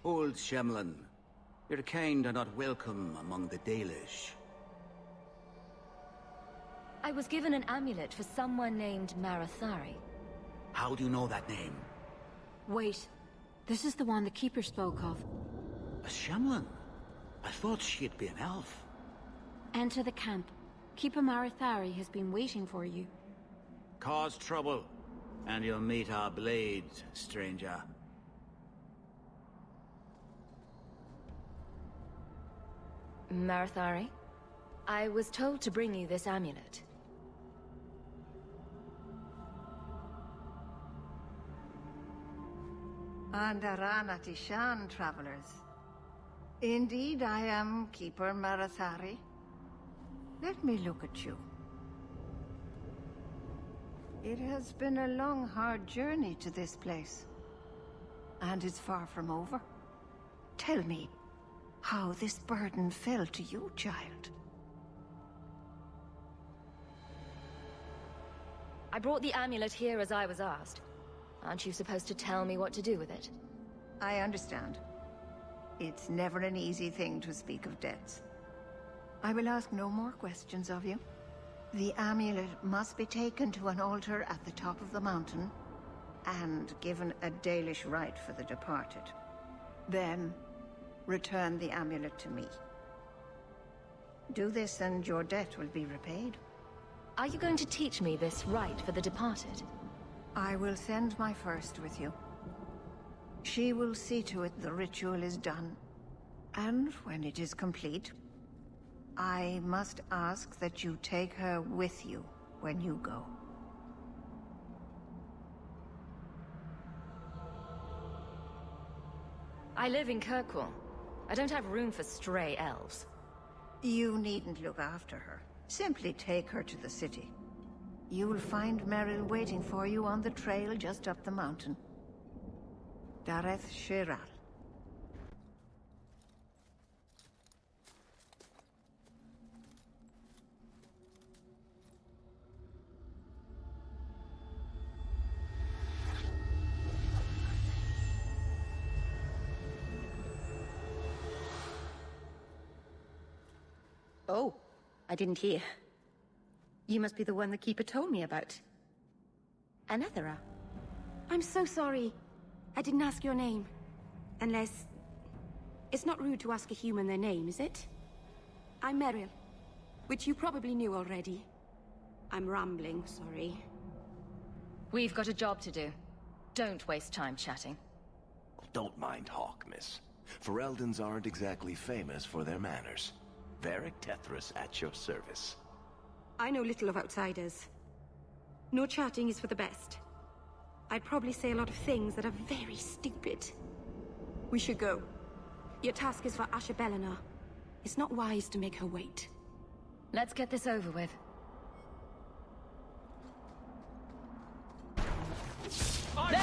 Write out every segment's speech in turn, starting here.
Old Shemlin, your kind are not welcome among the Dalish. I was given an amulet for someone named Marathari. How do you know that name? Wait. This is the one the Keeper spoke of. A Shemlin? I thought she'd be an elf. Enter the camp. Keeper Marathari has been waiting for you. Cause trouble, and you'll meet our blade, stranger. Marathari? I was told to bring you this amulet. Andarana Tishan, travelers. Indeed, I am Keeper Marathari. Let me look at you. It has been a long, hard journey to this place. And it's far from over. Tell me, how this burden fell to you, child. I brought the amulet here as I was asked. Aren't you supposed to tell me what to do with it? I understand. It's never an easy thing to speak of debts. I will ask no more questions of you. The amulet must be taken to an altar at the top of the mountain, and given a Dalish rite for the departed. Then, return the amulet to me. Do this and your debt will be repaid. Are you going to teach me this rite for the departed? I will send my first with you. She will see to it the ritual is done. And when it is complete, I must ask that you take her with you when you go. I live in Kirkwall. I don't have room for stray elves. You needn't look after her. Simply take her to the city. You will find Merrill waiting for you on the trail just up the mountain. Dareth Shiral. Oh, I didn't hear. You must be the one the Keeper told me about. Anethera. I'm so sorry. I didn't ask your name. Unless... It's not rude to ask a human their name, is it? I'm Merrill, which you probably knew already. I'm rambling, sorry. We've got a job to do. Don't waste time chatting. Don't mind Hawk, miss. Fereldans aren't exactly famous for their manners. Varric Tethras at your service. I know little of outsiders. No chatting is for the best. I'd probably say a lot of things that are very stupid. We should go. Your task is for Asha Bellinar. It's not wise to make her wait. Let's get this over with. There!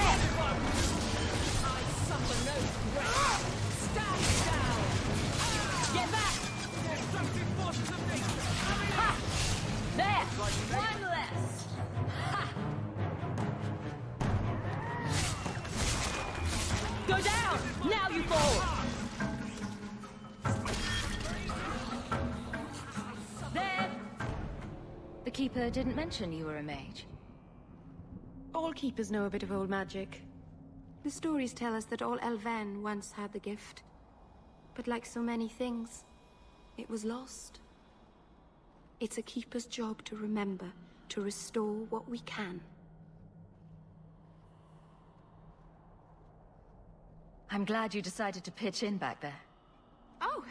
I suffer no threat. Stand down! Get back! Ha! There! One less! Ha! Go down! Now you fall! There! The Keeper didn't mention you were a mage. All keepers know a bit of old magic. The stories tell us that all Elven once had the gift. But like so many things, it was lost. It's a keeper's job to remember, to restore what we can. I'm glad you decided to pitch in back there. Oh!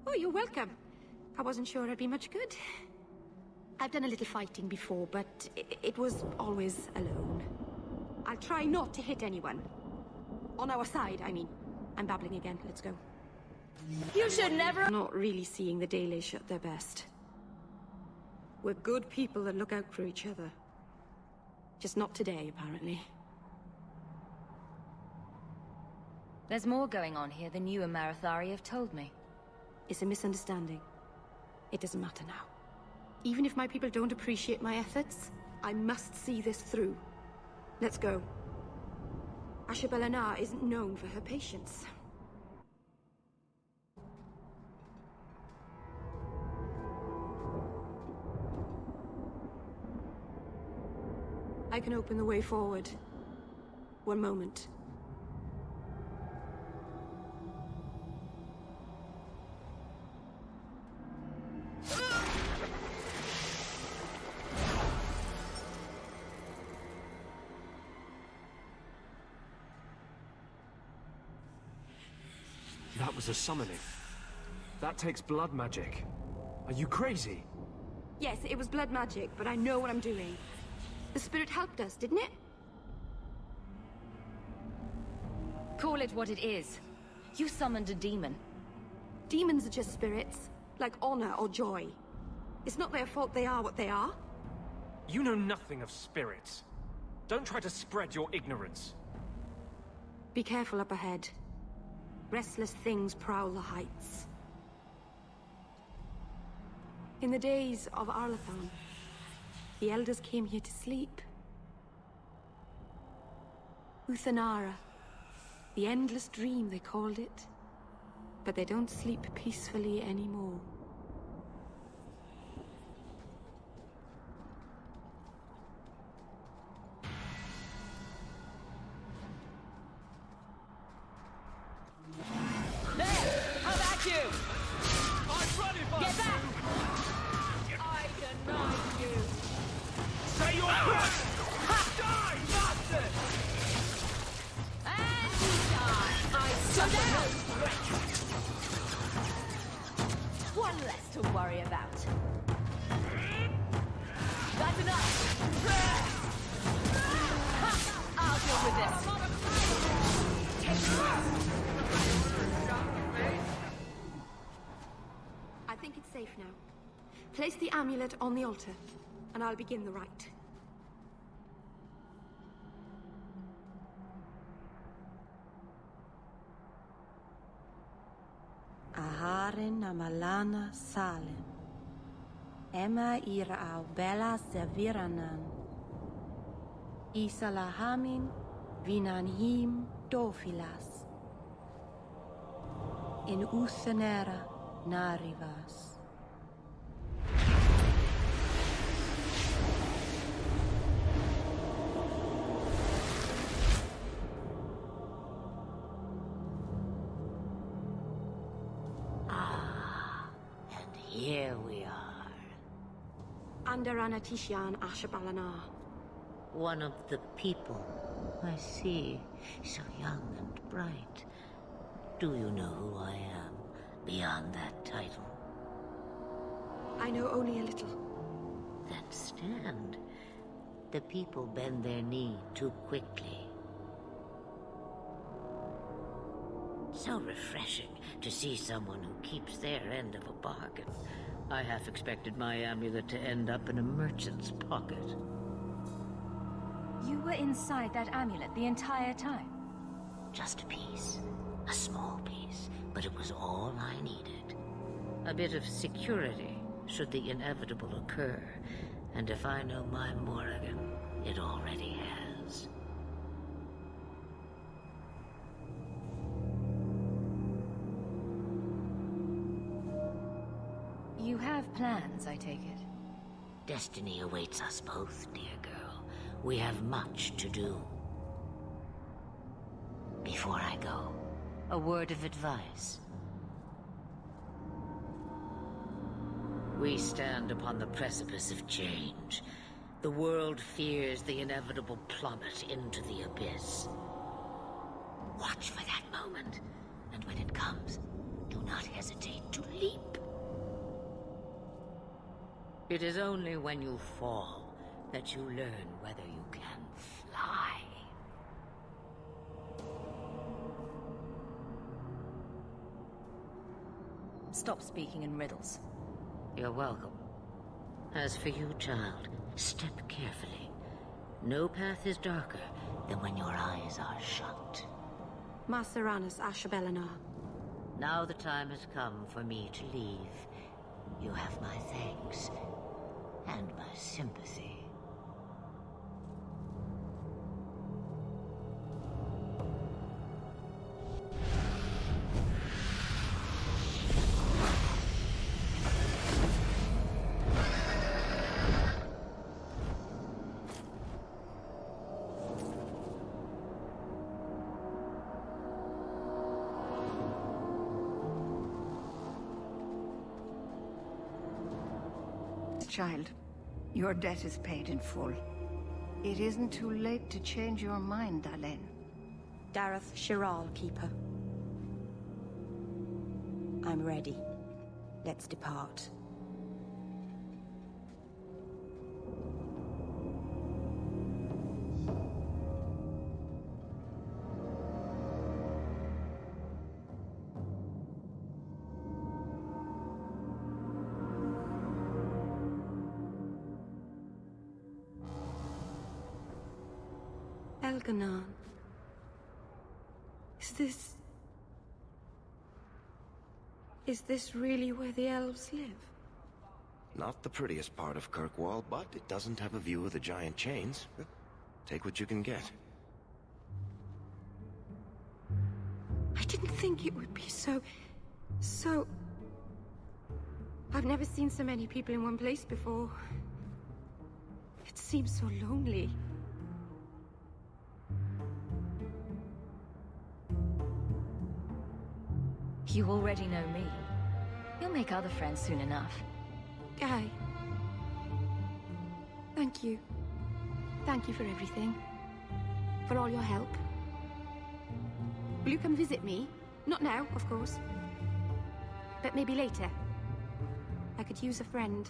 Oh, you're welcome. I wasn't sure I'd be much good. I've done a little fighting before, but it was always alone. I'll try not to hit anyone. On our side, I mean. I'm babbling again. Let's go. You should never... Not really seeing the Dalish at their best. We're good people that look out for each other. Just not today, apparently. There's more going on here than you and Marathari have told me. It's a misunderstanding. It doesn't matter now. Even if my people don't appreciate my efforts, I must see this through. Let's go. Asha Bellinar isn't known for her patience. can open the way forward. One moment. That was a summoning. That takes blood magic. Are you crazy? Yes, it was blood magic, but I know what I'm doing. The spirit helped us, didn't it? Call it what it is. You summoned a demon. Demons are just spirits, like honor or joy. It's not their fault they are what they are. You know nothing of spirits. Don't try to spread your ignorance. Be careful up ahead. Restless things prowl the heights. In the days of Arlathon, the elders came here to sleep. Uthanara, the endless dream they called it. But they don't sleep peacefully anymore. One less to worry about. That's enough! I'll deal with I think it's safe now. Place the amulet on the altar, and I'll begin the rite. Aharin amalana salem. Emma ira au bella seviranan. Isalahamin vinanhim dofilas. In uthanera narivas. Here we are. Under Anatishan Ashabalana. One of the people. I see. So young and bright. Do you know who I am, beyond that title? I know only a little. Then stand. The people bend their knee too quickly. So refreshing to see someone who keeps their end of a bargain. I half expected my amulet to end up in a merchant's pocket. You were inside that amulet the entire time? Just a piece. A small piece. But it was all I needed. A bit of security, should the inevitable occur. And if I know my Morrigan, it already has. You have plans, I take it? Destiny awaits us both, dear girl. We have much to do. Before I go, a word of advice. We stand upon the precipice of change. The world fears the inevitable plummet into the abyss. Watch for that moment, and when it comes, do not hesitate to leap. It is only when you fall that you learn whether you can fly. Stop speaking in riddles. You're welcome. As for you, child, step carefully. No path is darker than when your eyes are shut. Masteranus Ashabelana. Now the time has come for me to leave. You have my thanks. And my sympathy. child. Your debt is paid in full. It isn't too late to change your mind, Dalen. Dareth Shiral, Keeper. I'm ready. Let's depart. Elganon. Is this really where the elves live? Not the prettiest part of Kirkwall, but it doesn't have a view of the giant chains. Take what you can get. I didn't think it would be so... I've never seen so many people in one place before. It seems so lonely. You already know me. You'll make other friends soon enough. Guy. Thank you. Thank you for everything. For all your help. Will you come visit me? Not now, of course. But maybe later. I could use a friend.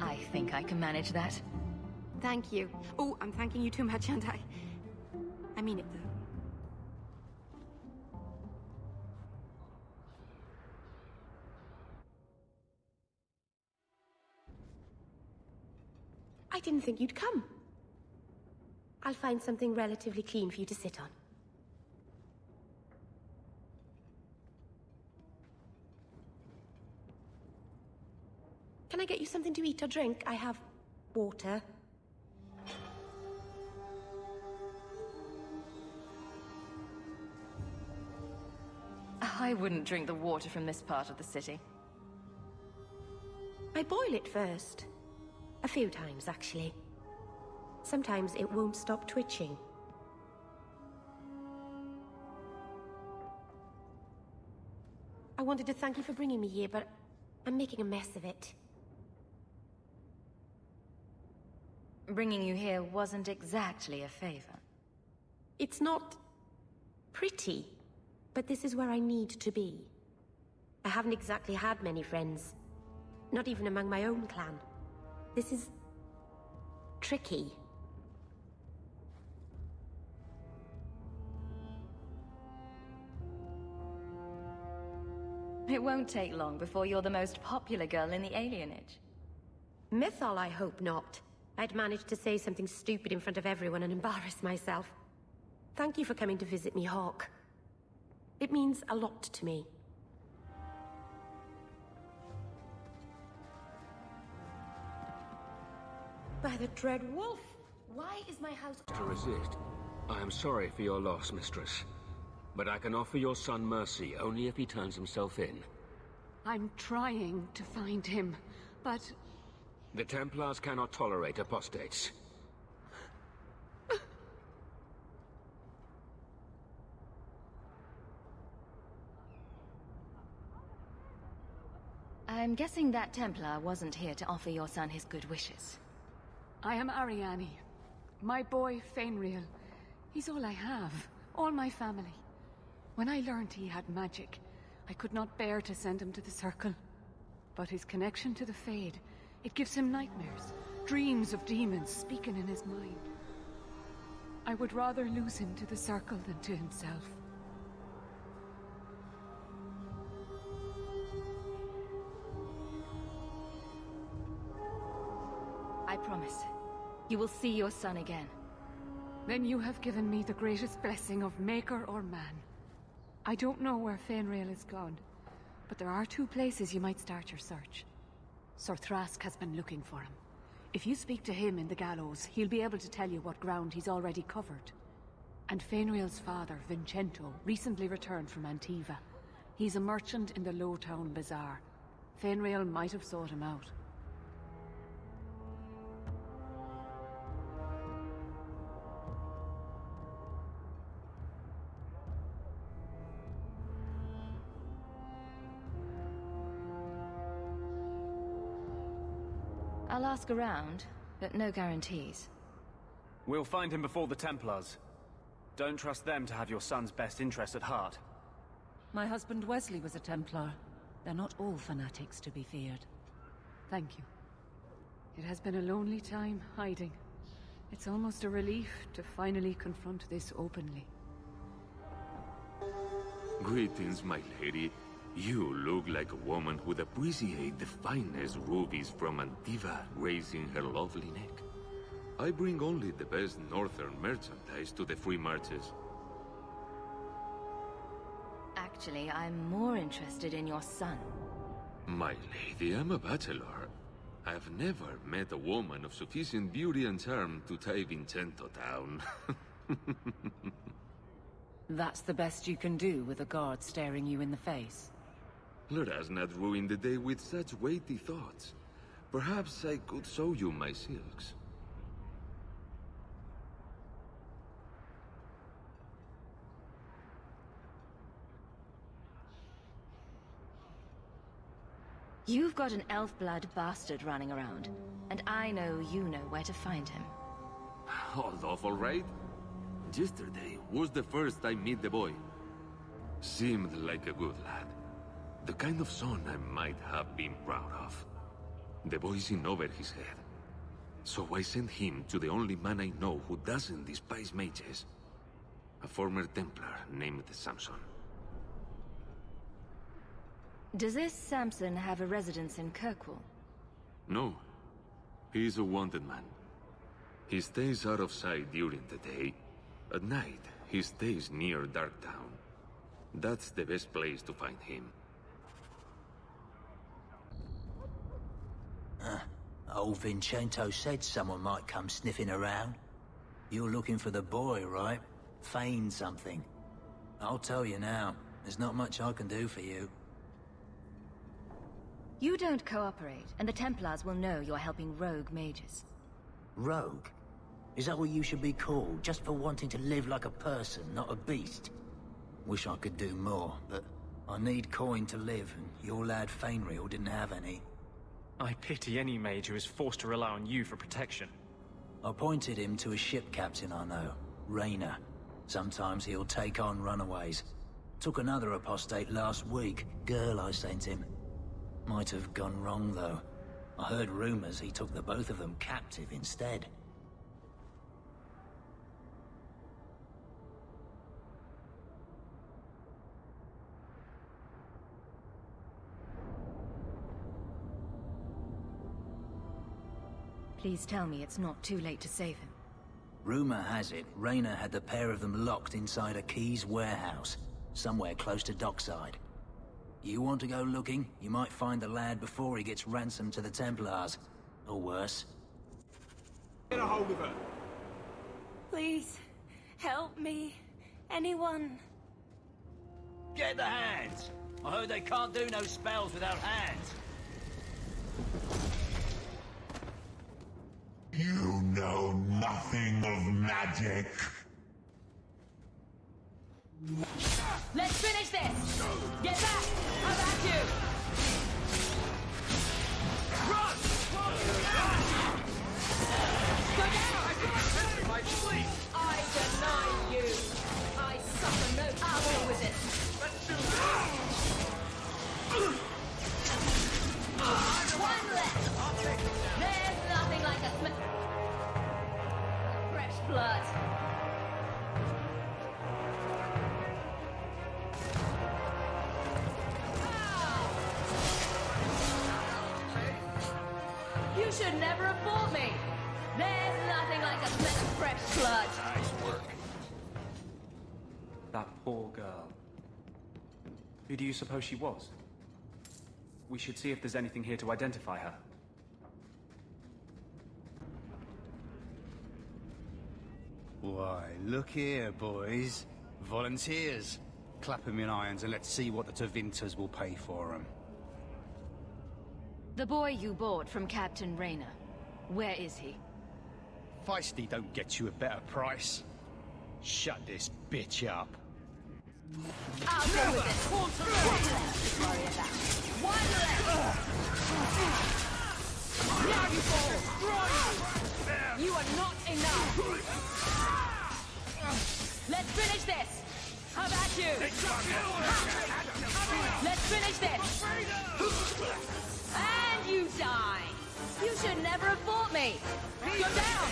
I think I can manage that. Thank you. Oh, I'm thanking you too much, aren't I? I mean it, though. I didn't think you'd come. I'll find something relatively clean for you to sit on. Can I get you something to eat or drink? I have water. I wouldn't drink the water from this part of the city. I boil it first. A few times, actually. Sometimes it won't stop twitching. I wanted to thank you for bringing me here, but I'm making a mess of it. Bringing you here wasn't exactly a favor. It's not pretty, but this is where I need to be. I haven't exactly had many friends. Not even among my own clan. This is... tricky. It won't take long before you're the most popular girl in the alienage. Mythal, I hope not. I'd managed to say something stupid in front of everyone and embarrass myself. Thank you for coming to visit me, Hawk. It means a lot to me. By the Dread Wolf! Why is my house... To resist. I am sorry for your loss, mistress. But I can offer your son mercy only if he turns himself in. I'm trying to find him, but... The Templars cannot tolerate apostates. I'm guessing that Templar wasn't here to offer your son his good wishes. I am Ariane. My boy, Fainriel. He's all I have. All my family. When I learned he had magic, I could not bear to send him to the Circle. But his connection to the Fade, it gives him nightmares. Dreams of demons speaking in his mind. I would rather lose him to the Circle than to himself. I promise. You will see your son again. Then you have given me the greatest blessing of maker or man. I don't know where Fainriel is gone, but there are two places you might start your search. Sir Thrask has been looking for him. If you speak to him in the gallows, he'll be able to tell you what ground he's already covered. And Fainriel's father, Vincento, recently returned from Antiva. He's a merchant in the Lowtown Bazaar. Fainriel might have sought him out. I'll ask around, but no guarantees. We'll find him before the Templars. Don't trust them to have your son's best interest at heart. My husband Wesley was a Templar. They're not all fanatics to be feared. Thank you. It has been a lonely time hiding. It's almost a relief to finally confront this openly. Greetings, my lady. You look like a woman who'd appreciate the finest rubies from Antiva raising her lovely neck. I bring only the best northern merchandise to the free marches. Actually, I'm more interested in your son. My lady, I'm a bachelor. I've never met a woman of sufficient beauty and charm to tie Vincenzo down. That's the best you can do with a guard staring you in the face. Let us not ruin the day with such weighty thoughts. Perhaps I could show you my silks. You've got an elf-blood bastard running around, and I know you know where to find him. All awful, right? Yesterday was the first I meet the boy. Seemed like a good lad. The kind of son I might have been proud of. The boy's in over his head. So I sent him to the only man I know who doesn't despise mages. A former Templar named Samson. Does this Samson have a residence in Kirkwall? No. He's a wanted man. He stays out of sight during the day. At night, he stays near Darktown. That's the best place to find him. Old Vincenzo said someone might come sniffing around. You're looking for the boy, right? Feign something. I'll tell you now, there's not much I can do for you. You don't cooperate, and the Templars will know you're helping rogue mages. Rogue? Is that what you should be called, just for wanting to live like a person, not a beast? Wish I could do more, but I need coin to live, and your lad Fainreal didn't have any. I pity any mage who is forced to rely on you for protection. I pointed him to a ship captain I know, Rayner. Sometimes he'll take on runaways. Took another apostate last week, girl I sent him. Might have gone wrong, though. I heard rumors he took the both of them captive instead. Please tell me it's not too late to save him. Rumor has it, Rayner had the pair of them locked inside a Keys warehouse, somewhere close to Dockside. You want to go looking, you might find the lad before he gets ransomed to the Templars. Or worse. Get a hold of her! Please, help me. Anyone. Get the hands! I heard they can't do no spells without hands. You know nothing of magic. Let's finish this! Get back! I'm at you! Run! Go down! I deny you! I suffer no power with it! One left! There's nothing like a smell. Fresh blood. You should never have fought me! There's nothing like a smell of fresh blood! Nice work. That poor girl. Who do you suppose she was? We should see if there's anything here to identify her. Why, look here, boys. Volunteers. Clap them in irons and let's see what the Tevinters will pay for them. The boy you bought from Captain Rayner. Where is he? Feisty don't get you a better price. Shut this bitch up. I'll go with it! One left! One left! Now you fall! You are not enough! Let's finish this! How about you? Let's finish this! And you die! You should never have fought me! Go down!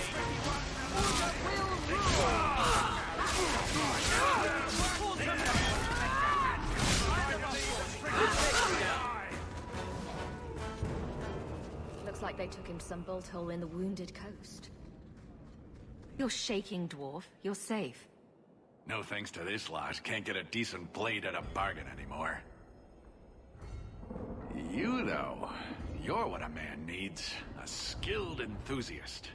Looks like they took him to some bolt hole in the Wounded Coast. You're shaking, dwarf. You're safe. No thanks to this lot, can't get a decent blade at a bargain anymore. You, though, you're what a man needs. A skilled enthusiast.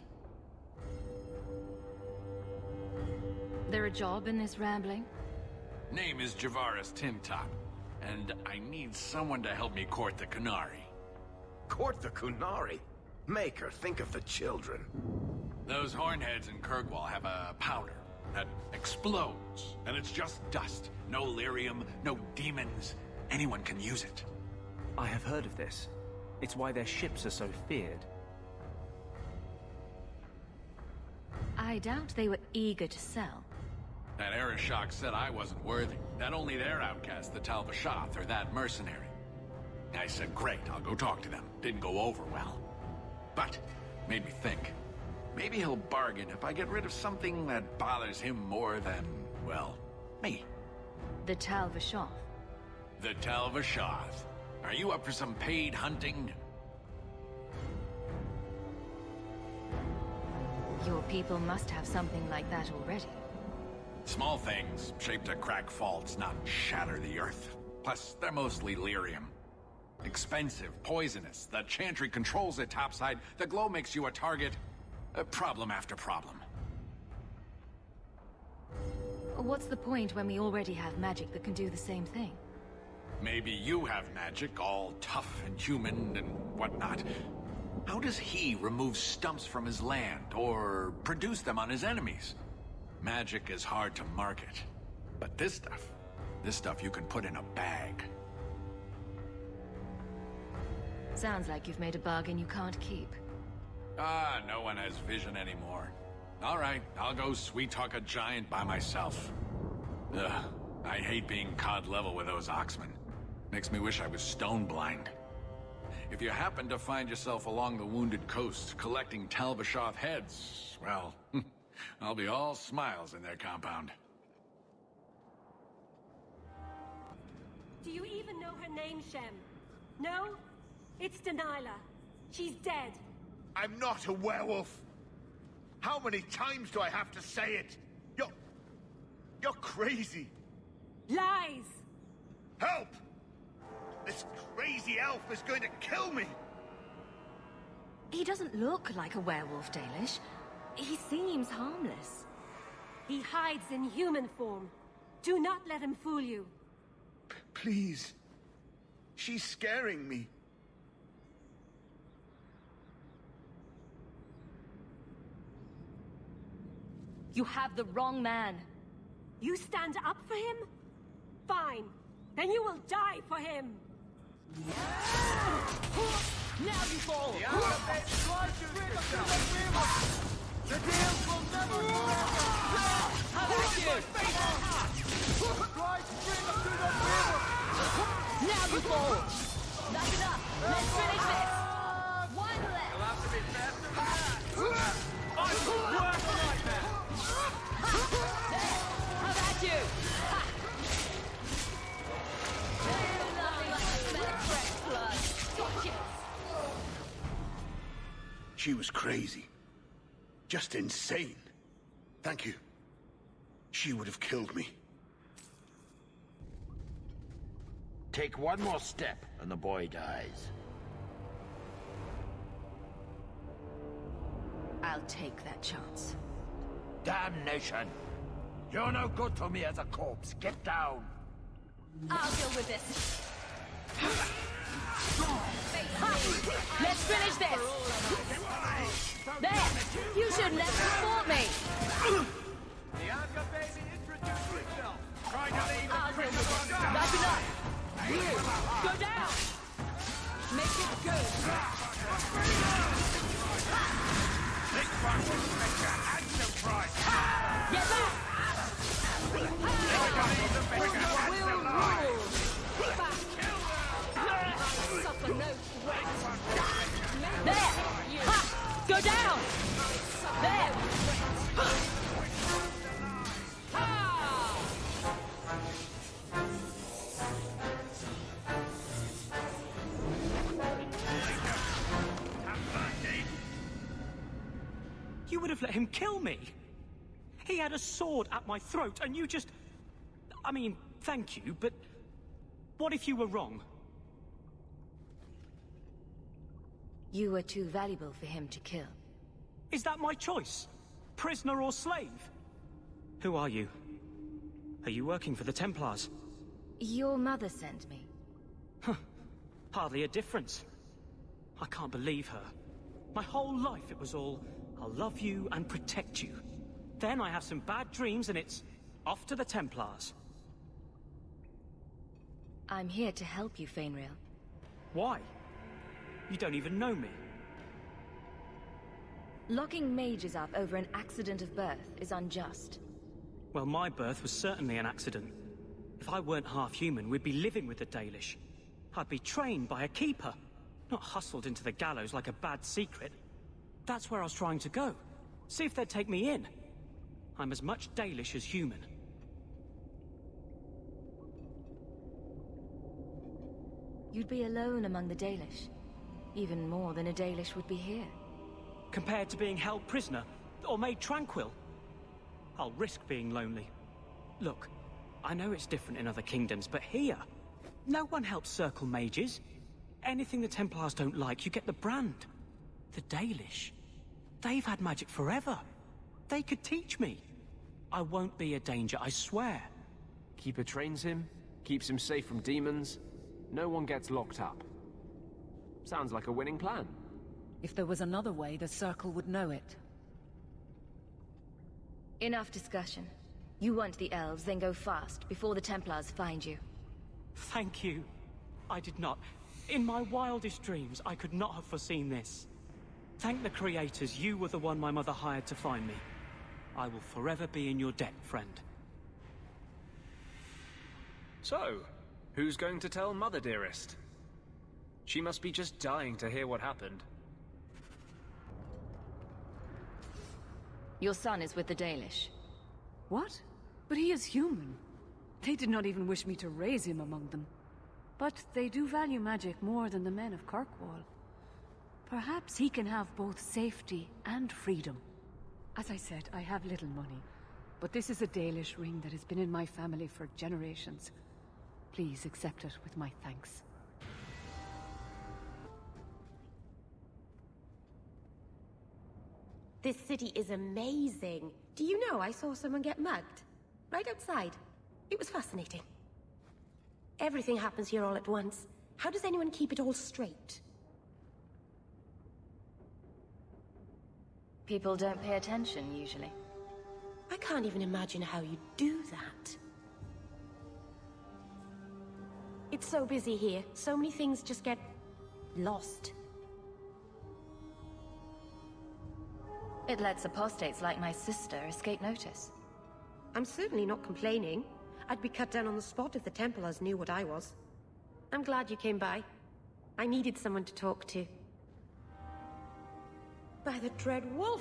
There a job in this rambling? Name is Javaris Timtop, and I need someone to help me court the Kunari. Court the Kunari? Maker, think of the children. Those hornheads in Kirkwall have a powder that explodes, and it's just dust. No lyrium, no demons. Anyone can use it. I have heard of this. It's why their ships are so feared. I doubt they were eager to sell. That Arishok said I wasn't worthy. That only their outcast, the Talbashath, or that mercenary. I said, great, I'll go talk to them. Didn't go over well. But, made me think. Maybe he'll bargain if I get rid of something that bothers him more than, well, me. The Talbashath. The Talbashath. Are you up for some paid hunting? Your people must have something like that already. Small things, shaped to crack faults, not shatter the earth. Plus, they're mostly lyrium. Expensive, poisonous. The Chantry controls it topside. The glow makes you a target. Problem after problem. What's the point when we already have magic that can do the same thing? Maybe you have magic, all tough and human and whatnot. How does he remove stumps from his land, or produce them on his enemies? Magic is hard to market. But this stuff you can put in a bag. Sounds like you've made a bargain you can't keep. Ah, no one has vision anymore. All right, I'll go sweet-talk a giant by myself. Ugh, I hate being cod level with those oxmen. Makes me wish I was stone blind. If you happen to find yourself along the Wounded Coast collecting Talbashath heads, well, I'll be all smiles in their compound. Do you even know her name, Shem? No? It's Delilah. She's dead. I'm not a werewolf. How many times do I have to say it? You're crazy. Lies! Help! This crazy elf is going to kill me! He doesn't look like a werewolf, Dalish. He seems harmless. He hides in human form. Do not let him fool you. Please. She's scaring me. You have the wrong man. You stand up for him? Fine. Then you will die for him. Now you fall! The deals will never How about you? Now you fall! That's enough! Let's finish this! One left! You'll have to be faster than that! I will work like that! There! How about you? Ha! There's nothing like the smell of fresh blood! Gotcha! She was crazy. Just insane. Thank you. She would have killed me. Take one more step, and the boy dies. I'll take that chance. Damnation! You're no good to me as a corpse. Get down! I'll deal with this. Let's finish this! There! You should never have fought me! Bianca, baby, introduce yourself! Try to leave I'll deal with this. That's enough! You! Go down! Make it good! This one will fetch a handsome price! Get back! Suffer no threat. There! Ha! Go down! There! Ha! You would have let him kill me! He had a sword at my throat, and you just... I mean, thank you, but... What if you were wrong? You were too valuable for him to kill. Is that my choice? Prisoner or slave? Who are you? Are you working for the Templars? Your mother sent me. Hardly a difference. I can't believe her. My whole life it was all, I'll love you and protect you. Then I have some bad dreams and it's off to the Templars. I'm here to help you, Fainrail. Why? You don't even know me. Locking mages up over an accident of birth is unjust. Well, my birth was certainly an accident. If I weren't half human, we'd be living with the Dalish. I'd be trained by a keeper, not hustled into the gallows like a bad secret. That's where I was trying to go. See if they'd take me in. I'm as much Dalish as human. You'd be alone among the Dalish. Even more than a Dalish would be here. Compared to being held prisoner, or made tranquil, I'll risk being lonely. Look, I know it's different in other kingdoms, but here, no one helps circle mages. Anything the Templars don't like, you get the brand. The Dalish, they've had magic forever. They could teach me. I won't be a danger, I swear. Keeper trains him, keeps him safe from demons. No one gets locked up. Sounds like a winning plan. If there was another way, the Circle would know it. Enough discussion. You want the elves, then go fast, before the Templars find you. Thank you. I did not. In my wildest dreams, I could not have foreseen this. Thank the creators, you were the one my mother hired to find me. I will forever be in your debt, friend. So, who's going to tell Mother Dearest? She must be just dying to hear what happened. Your son is with the Dalish. What? But he is human. They did not even wish me to raise him among them. But they do value magic more than the men of Kirkwall. Perhaps he can have both safety and freedom. As I said, I have little money, but this is a Dalish ring that has been in my family for generations. Please accept it with my thanks. This city is amazing. Do you know I saw someone get mugged? Right outside. It was fascinating. Everything happens here all at once. How does anyone keep it all straight? People don't pay attention, usually. I can't even imagine how you do that. It's so busy here. So many things just get lost. It lets apostates like my sister escape notice. I'm certainly not complaining. I'd be cut down on the spot if the Templars knew what I was. I'm glad you came by. I needed someone to talk to. By the Dread Wolf,